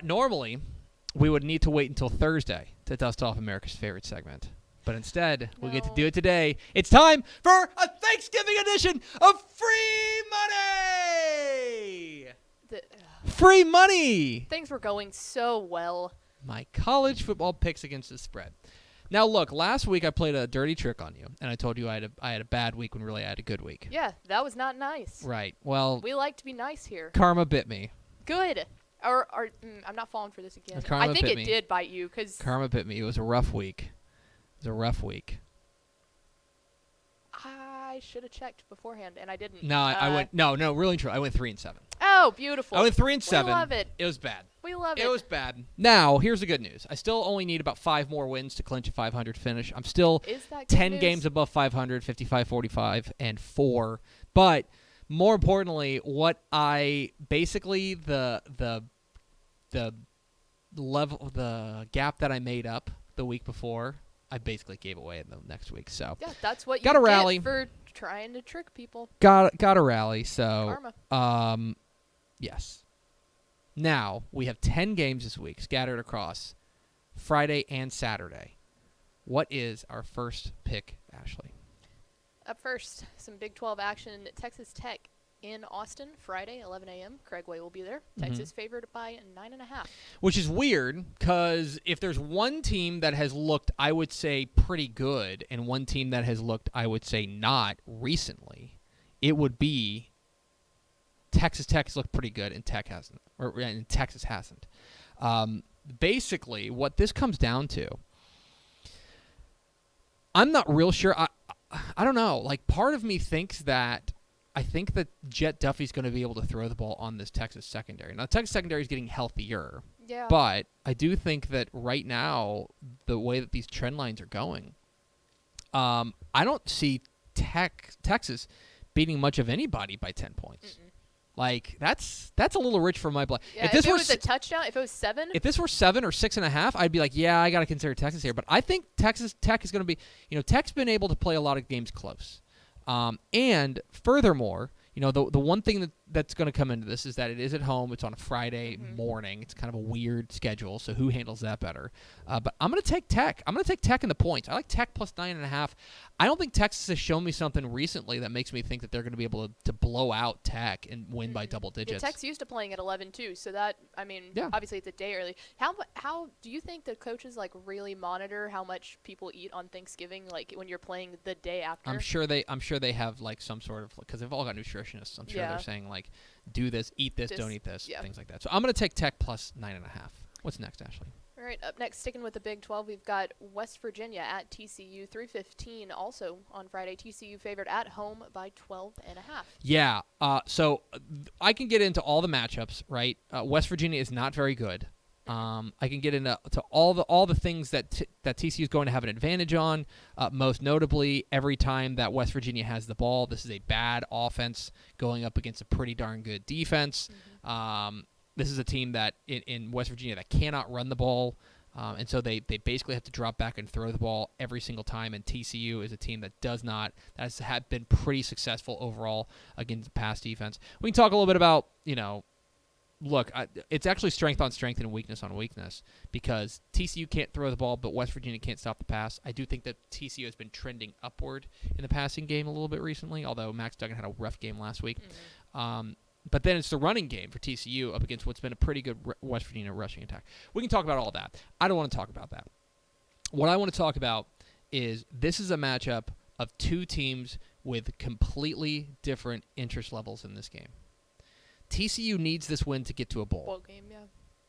Normally, we would need to wait until Thursday to dust off America's favorite segment. But instead, we get to do it today. It's time for a Thanksgiving edition of Free Money! Free money! Things were going so well. My college football picks against the spread. Now, look, last week I played a dirty trick on you, and I told you I had a bad week when really I had a good week. Yeah, that was not nice. Right. Well, we like to be nice here. Karma bit me. Good. I'm not falling for this again. Karma I think bit it me. did bite you because Karma bit me. It was a rough week. I should have checked beforehand, and I didn't. No, I went. No, really true. I went 3-7. Oh, beautiful. I went 3-7. We love it. It was bad. We love it. It was bad. Now, here's the good news. I still only need about 5 more wins to clinch a 500 finish. I'm still 10 games above 500, 55, 45, and 4. But more importantly, what I basically the level, the gap that I made up the week before, I basically gave away in the next week. So yeah, that's what you gotta get rally for trying to trick people. Gotta rally. So Karma. Yes. Now we have 10 games this week scattered across Friday and Saturday. What is our first pick, Ashley? Up first, some Big 12 action. Texas Tech in Austin, Friday, 11 a.m. Craig Way will be there. Texas favored by 9.5. Which is weird, because if there's one team that has looked, I would say, pretty good, and one team that has looked, I would say, not recently, it would be Texas Tech has looked pretty good, and Texas hasn't. Basically, what this comes down to, I'm not real sure. I don't know. Like, part of me thinks that I think that Jet Duffy's going to be able to throw the ball on this Texas secondary. Now, Texas secondary is getting healthier. Yeah. But I do think that right now, the way that these trend lines are going, I don't see Texas beating much of anybody by 10 points. Like, that's a little rich for my blood. Yeah, if it was a touchdown, if it was 7. If this were 7 or 6.5, I'd be like, yeah, I got to consider Texas here. But I think Texas Tech is going to be, Tech's been able to play a lot of games close. And furthermore, the one thing that's going to come into this is that it is at home. It's on a Friday morning. It's kind of a weird schedule, so who handles that better? But I'm going to take Tech. I'm going to take Tech in the points. I like Tech plus 9.5. I don't think Texas has shown me something recently that makes me think that they're going to be able to blow out Tech and win by double digits. Yeah, Tech's used to playing at 11 too, so that obviously it's a day early. How do you think the coaches really monitor how much people eat on Thanksgiving, like when you're playing the day after? I'm sure they have some sort of, because they've all got nutritionists. I'm sure they're saying do this, eat this, don't eat this, things like that. So I'm going to take Tech plus 9.5. What's next, Ashley? All right, up next, sticking with the Big 12, we've got West Virginia at TCU, 3:15. Also on Friday, TCU favored at home by 12.5. Yeah. So I can get into all the matchups, right? West Virginia is not very good. I can get into all the things that TCU is going to have an advantage on. Most notably, every time that West Virginia has the ball, this is a bad offense going up against a pretty darn good defense. This is a team that in West Virginia that cannot run the ball, and so they basically have to drop back and throw the ball every single time. And TCU is a team that does not. That has been pretty successful overall against pass defense. We can talk a little bit about Look, it's actually strength on strength and weakness on weakness, because TCU can't throw the ball, but West Virginia can't stop the pass. I do think that TCU has been trending upward in the passing game a little bit recently, although Max Duggan had a rough game last week. But then it's the running game for TCU up against what's been a pretty good West Virginia rushing attack. We can talk about all that. I don't want to talk about that. What I want to talk about is this is a matchup of two teams with completely different interest levels in this game. TCU needs this win to get to a bowl. Bowl game, yeah.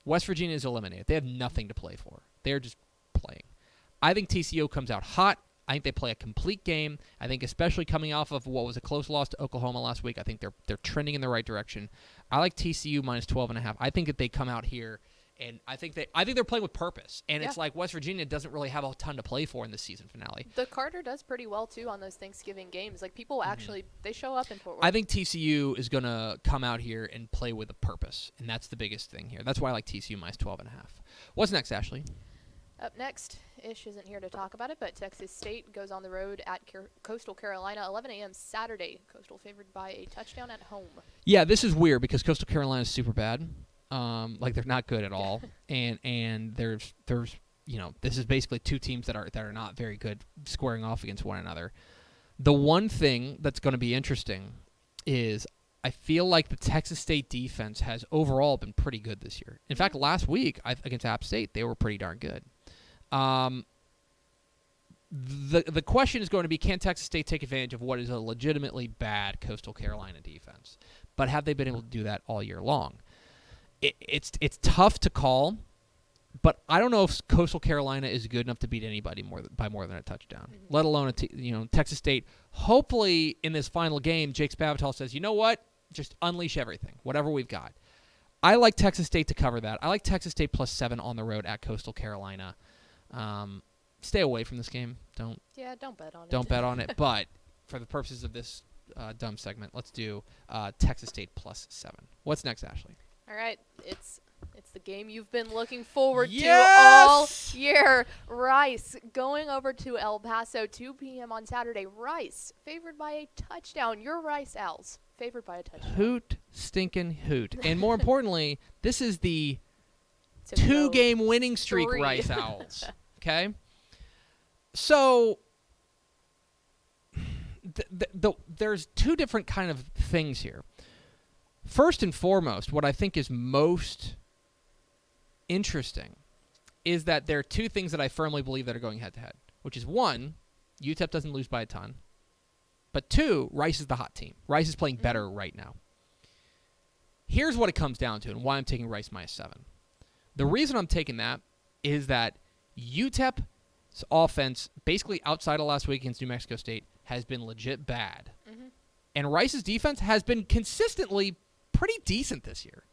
West Virginia is eliminated. They have nothing to play for. They're just playing. I think TCU comes out hot. I think they play a complete game. I think especially coming off of what was a close loss to Oklahoma last week, I think they're trending in the right direction. I like TCU minus 12.5. I think that they come out here, and I think they're playing with purpose. And it's like West Virginia doesn't really have a ton to play for in this season finale. The Carter does pretty well too on those Thanksgiving games. Like people actually they show up in Fort Worth. I think TCU is going to come out here and play with a purpose, and that's the biggest thing here. That's why I like TCU minus 12.5. What's next, Ashley? Up next, Ish isn't here to talk about it, but Texas State goes on the road at Coastal Carolina, 11 a.m. Saturday. Coastal favored by a touchdown at home. Yeah, this is weird because Coastal Carolina is super bad. Like they're not good at all. And there's this is basically two teams that are not very good squaring off against one another. The one thing that's going to be interesting is I feel like the Texas State defense has overall been pretty good this year. In fact, last week against App State, they were pretty darn good. The question is going to be, can Texas State take advantage of what is a legitimately bad Coastal Carolina defense? But have they been able to do that all year long? It's tough to call, but I don't know if Coastal Carolina is good enough to beat anybody by more than a touchdown, let alone Texas State. Hopefully, in this final game, Jake Spavital says, you know what? Just unleash everything, whatever we've got. I like Texas State to cover that. I like Texas State +7 on the road at Coastal Carolina. Stay away from this game. Don't bet on it. Don't bet on it. But for the purposes of this dumb segment, let's do Texas State +7. What's next, Ashley? All right, it's the game you've been looking forward to all year. Rice going over to El Paso, 2 p.m. on Saturday. Rice favored by a touchdown. Your Rice Owls favored by a touchdown. Hoot, stinking hoot. And more importantly, this is the 2-game winning streak 3. Rice Owls. Okay? So there's two different kind of things here. First and foremost, what I think is most interesting is that there are two things that I firmly believe that are going head-to-head, which is, one, UTEP doesn't lose by a ton, but two, Rice is the hot team. Rice is playing better right now. Here's what it comes down to and why I'm taking Rice -7. The reason I'm taking that is that UTEP's offense, basically outside of last week against New Mexico State, has been legit bad. And Rice's defense has been consistently pretty decent this year.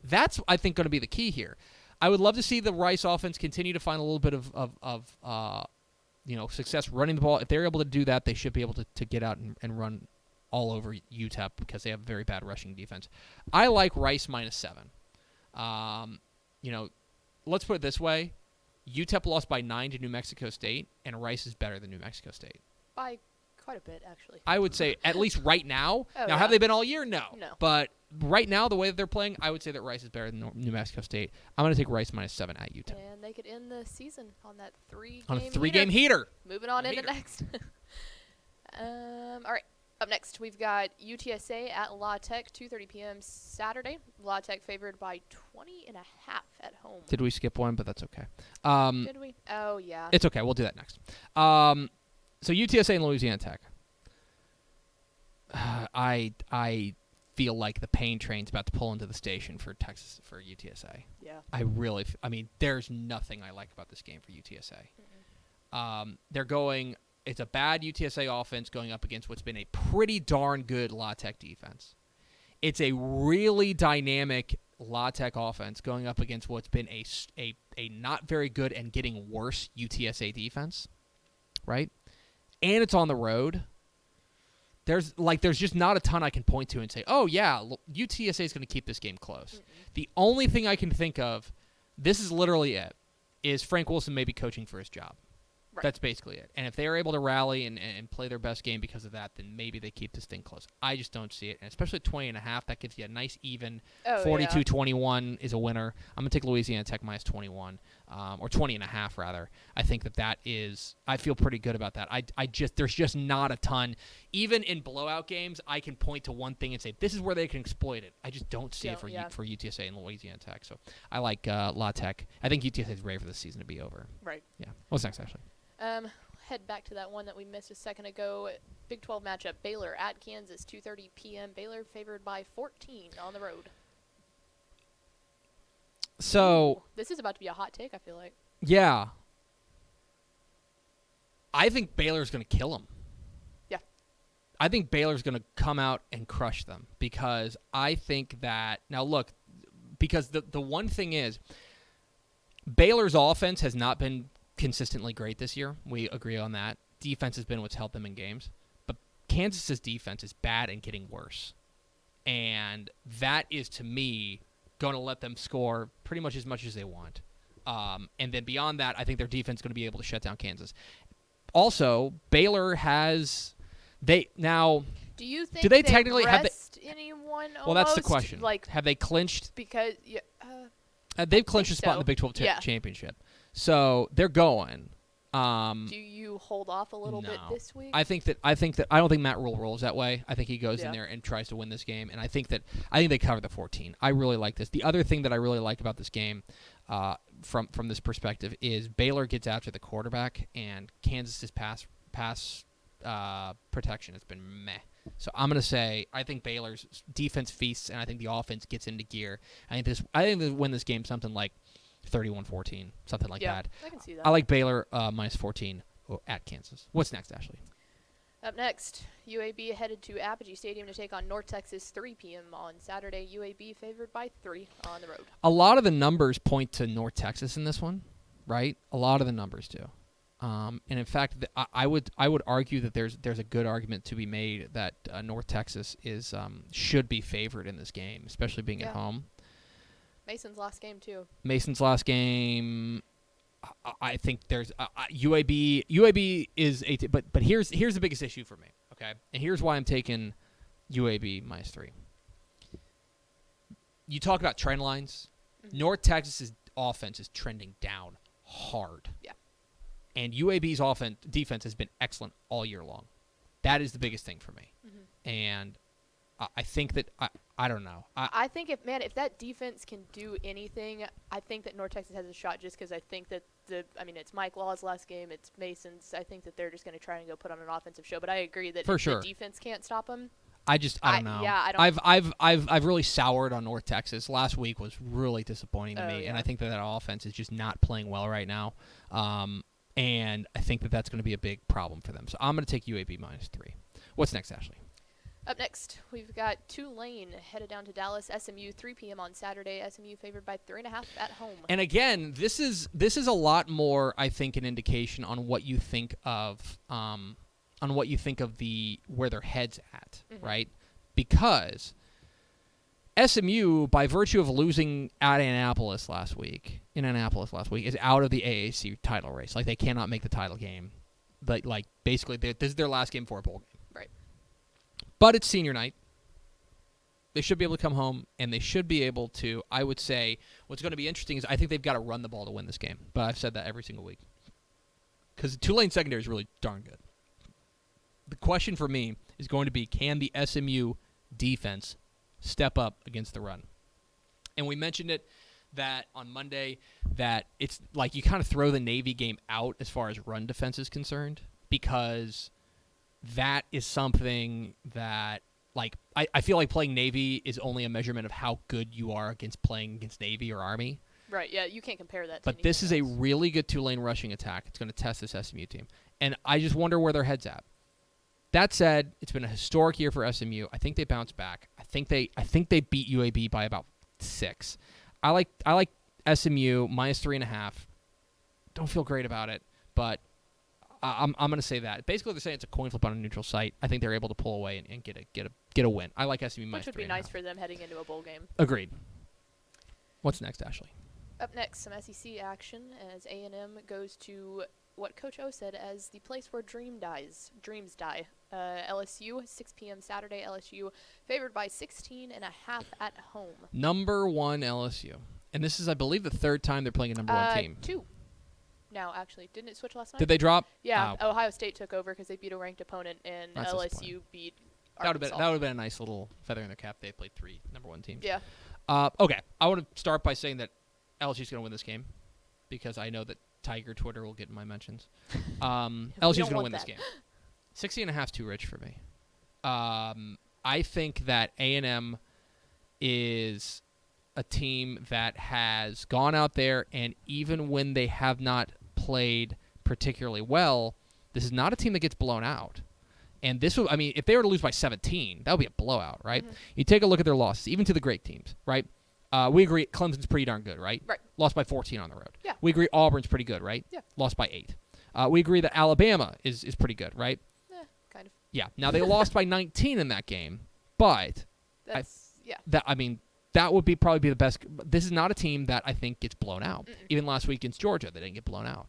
That's, I think, going to be the key here. I would love to see the Rice offense continue to find a little bit of success running the ball. If they're able to do that, they should be able to get out and run all over UTEP because they have a very bad rushing defense. I like Rice -7. Let's put it this way. UTEP lost by 9 to New Mexico State, and Rice is better than New Mexico State. By quite a bit, actually. I would say, at least right now. Have they been all year? No. But right now, the way that they're playing, I would say that Rice is better than New Mexico State. I'm going to take Rice -7 at UTEP. And they could end the season on that 3-game on a 3-game heater. Moving on into next. All right. Up next, we've got UTSA at La Tech, 2:30 p.m. Saturday. La Tech favored by 20.5 at home. Did we skip one? But that's okay. Did we? Oh, yeah. It's okay. We'll do that next. So UTSA and Louisiana Tech. I feel like the pain train's about to pull into the station for UTSA. Yeah. I mean, there's nothing I like about this game for UTSA. They're going. It's a bad UTSA offense going up against what's been a pretty darn good La Tech defense. It's a really dynamic La Tech offense going up against what's been a not very good and getting worse UTSA defense, right? And it's on the road. There's just not a ton I can point to and say, oh yeah, UTSA is going to keep this game close. The only thing I can think of, this is literally it, is Frank Wilson maybe coaching for his job. Right. That's basically it. And if they are able to rally and play their best game because of that, then maybe they keep this thing close. I just don't see it. And especially at 20.5, that gives you a nice even 42-21 is a winner. I'm going to take Louisiana Tech -21, or 20.5 rather. I think that is, I feel pretty good about that. There's just not a ton. Even in blowout games, I can point to one thing and say, this is where they can exploit it. I just don't see it for UTSA and Louisiana Tech. So I like La Tech. I think UTSA is ready for the season to be over. Right. Yeah. What's next, Ashley? Head back to that one that we missed a second ago. Big 12 matchup, Baylor at Kansas, 2:30 p.m. Baylor favored by 14 on the road. So this is about to be a hot take, I feel like. Yeah. I think Baylor's going to kill them. Yeah. I think Baylor's going to come out and crush them because I think that – now, look, because the one thing is Baylor's offense has not been – consistently great this year. We agree on that. Defense has been what's helped them in games. But Kansas's defense is bad and getting worse. And that is, to me, going to let them score pretty much as they want. And then beyond that, I think their defense is going to be able to shut down Kansas. Also, Baylor has now. Do you think do they technically rest have anyone? Well, that's the question. Like, have they clinched? Because They've clinched a spot in so. the Big 12 Yeah. championship, so they're going. Do you hold off a little bit this week? I think that I don't think Matt Rule rolls that way. I think he goes in Yeah. there and tries to win this game, and I think they cover the 14. I really like this. The other thing that I really like about this game, from this perspective, is Baylor gets after the quarterback, and Kansas's pass protection has been meh. So I'm gonna say I think Baylor's defense feasts, and I think the offense gets into gear. I think they win this game something like 31-14, something like that. I can see that. I like Baylor minus 14 at Kansas. What's next, Ashley? Up next, UAB headed to Apogee Stadium to take on North Texas 3 p.m. on Saturday. UAB favored by 3 on the road. A lot of the numbers point to North Texas in this one, right? A lot of the numbers do. And in fact, I would argue that there's a good argument to be made that North Texas should be favored in this game, especially being at home. Mason's last game too. Mason's last game. I think there's UAB. UAB is but here's the biggest issue for me. Okay, and here's why I'm taking UAB minus 3. You talk about trend lines. Mm-hmm. North Texas's offense is trending down hard. Yeah. And UAB's defense has been excellent all year long. That is the biggest thing for me. Mm-hmm. And I think that I don't know. I think if that defense can do anything, I think that North Texas has a shot just because I think that it's Mike Law's last game, it's Mason's. I think that they're just going to try and go put on an offensive show. But I agree that if the defense can't stop them. I don't know. Yeah, I don't. I've really soured on North Texas. Last week was really disappointing to me, and I think that offense is just not playing well right now. And I think that that's going to be a big problem for them. So I'm going to take UAB minus 3. What's next, Ashley? Up next, we've got Tulane headed down to Dallas. SMU 3 p.m. on Saturday. SMU favored by 3.5 at home. And again, this is a lot more, I think, an indication on what you think of where their head's at, right? Because SMU, by virtue of losing at Annapolis last week, is out of the AAC title race. Like, they cannot make the title game. But basically, this is their last game for a bowl game. Right. But it's senior night. They should be able to come home, and they should be able to, I would say, what's going to be interesting is I think they've got to run the ball to win this game. But I've said that every single week. Because Tulane secondary is really darn good. The question for me is going to be, can the SMU defense step up against the run? And we mentioned it that on Monday that it's like you kind of throw the Navy game out as far as run defense is concerned, because that is something that, like, I feel like playing Navy is only a measurement of how good you are against playing against Navy or Army. Right, yeah, you can't compare that to But this is a really good Tulane rushing attack. It's going to test this SMU team. And I just wonder where their head's at. That said, it's been a historic year for SMU. I think they bounce back. I think they beat UAB by about 6. I like SMU minus 3.5. Don't feel great about it, but I'm going to say that. Basically, they're saying it's a coin flip on a neutral site. I think they're able to pull away and get a win. I like SMU minus 3.5. Which would be nice for them heading into a bowl game. Agreed. What's next, Ashley? Up next, some SEC action as A&M goes to what Coach O said as the place where dreams die. LSU, 6 p.m. Saturday. LSU favored by 16.5 at home. Number 1 LSU. And this is, I believe, the third time they're playing a number 1 team. 2. Now, actually. Didn't it switch last night? Did they drop? Yeah, Ohio State took over because they beat a ranked opponent, and That's LSU beat That would Arkansas. have been a nice little feather in their cap. They played 3 number 1 teams. Yeah. Okay. I want to start by saying that LSU's going to win this game because I know that Tiger Twitter will get in my mentions. LSU's going to win this game. 60.5 is too rich for me. I think that A&M is a team that has gone out there, and even when they have not played particularly well, this is not a team that gets blown out. And this would, if they were to lose by 17, that would be a blowout, right? Mm-hmm. You take a look at their losses, even to the great teams, right? We agree Clemson's pretty darn good, right? Right. Lost by 14 on the road. Yeah. We agree Auburn's pretty good, right? Yeah. Lost by 8. We agree that Alabama is pretty good, right? Kind of. Yeah. Now, they lost by 19 in that game, but that would probably be the best. This is not a team that I think gets blown out. Mm-mm. Even last week against Georgia, they didn't get blown out.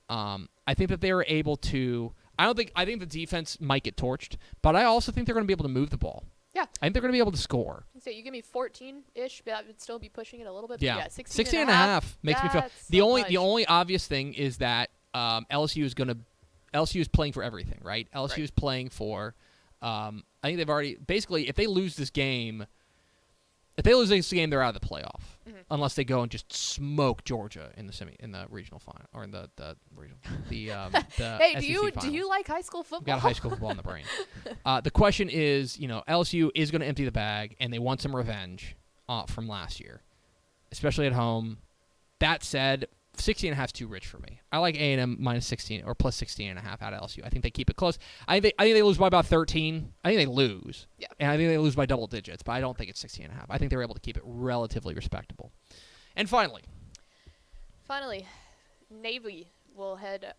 I think that they were able to. I think the defense might get torched, but I also think they're going to be able to move the ball. Yeah. I think they're going to be able to score. So you give me 14-ish, but that would still be pushing it a little bit. Yeah. But 16 and a half makes me feel. The only obvious thing is that LSU is playing for everything, right? LSU is playing for. I think they've already basically if they lose this game, they're out of the playoff. Unless they go and just smoke Georgia in the regional final or in the regional Hey, SEC do final. you like high school football? Got high school football in the brain. The question is, LSU is going to empty the bag, and they want some revenge from last year, especially at home. That said, 16.5 is too rich for me. I like A&M minus 16 or plus 16.5 out of LSU. I think they keep it close. I think they lose by about 13. I think they lose. Yeah. And I think they lose by double digits, but I don't think it's 16.5. I think they're able to keep it relatively respectable. And finally, Navy will head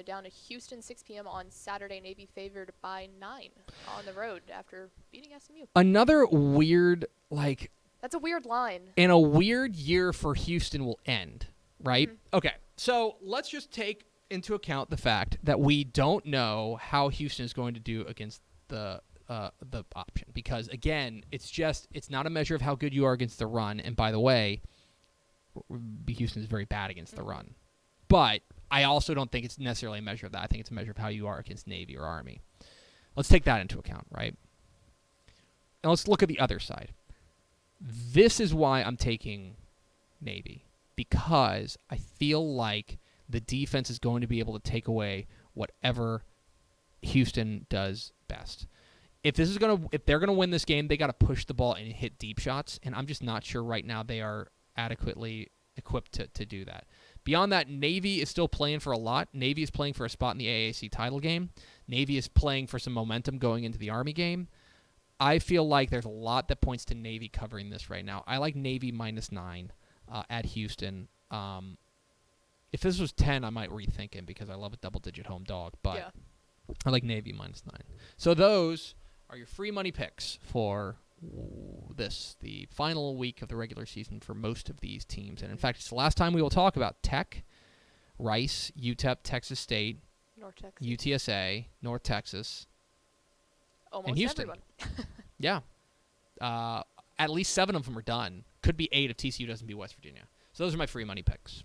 down to Houston, 6 p.m. on Saturday. Navy favored by 9 on the road after beating SMU. Another weird, That's a weird line. And a weird year for Houston will end, right? Okay, so let's just take into account the fact that we don't know how Houston is going to do against the option because, again, it's not a measure of how good you are against the run. And by the way, Houston is very bad against the run. But I also don't think it's necessarily a measure of that. I think it's a measure of how you are against Navy or Army. Let's take that into account, right? And let's look at the other side. This is why I'm taking Navy, because I feel like the defense is going to be able to take away whatever Houston does best. If they're gonna win this game, they got to push the ball and hit deep shots, and I'm just not sure right now they are adequately equipped to do that. Beyond that, Navy is still playing for a lot. Navy is playing for a spot in the AAC title game. Navy is playing for some momentum going into the Army game. I feel like there's a lot that points to Navy covering this right now. I like Navy minus 9 at Houston. If this was 10, I might rethink it because I love a double-digit home dog. But I like Navy minus 9. So those are your free money picks for the final week of the regular season for most of these teams. And in fact, it's the last time we will talk about Tech, Rice, UTEP, Texas State, North Texas. UTSA, North Texas, Almost and Houston. everyone. Yeah. At least 7 of them are done. Could be 8 if TCU doesn't beat West Virginia. So those are my free money picks.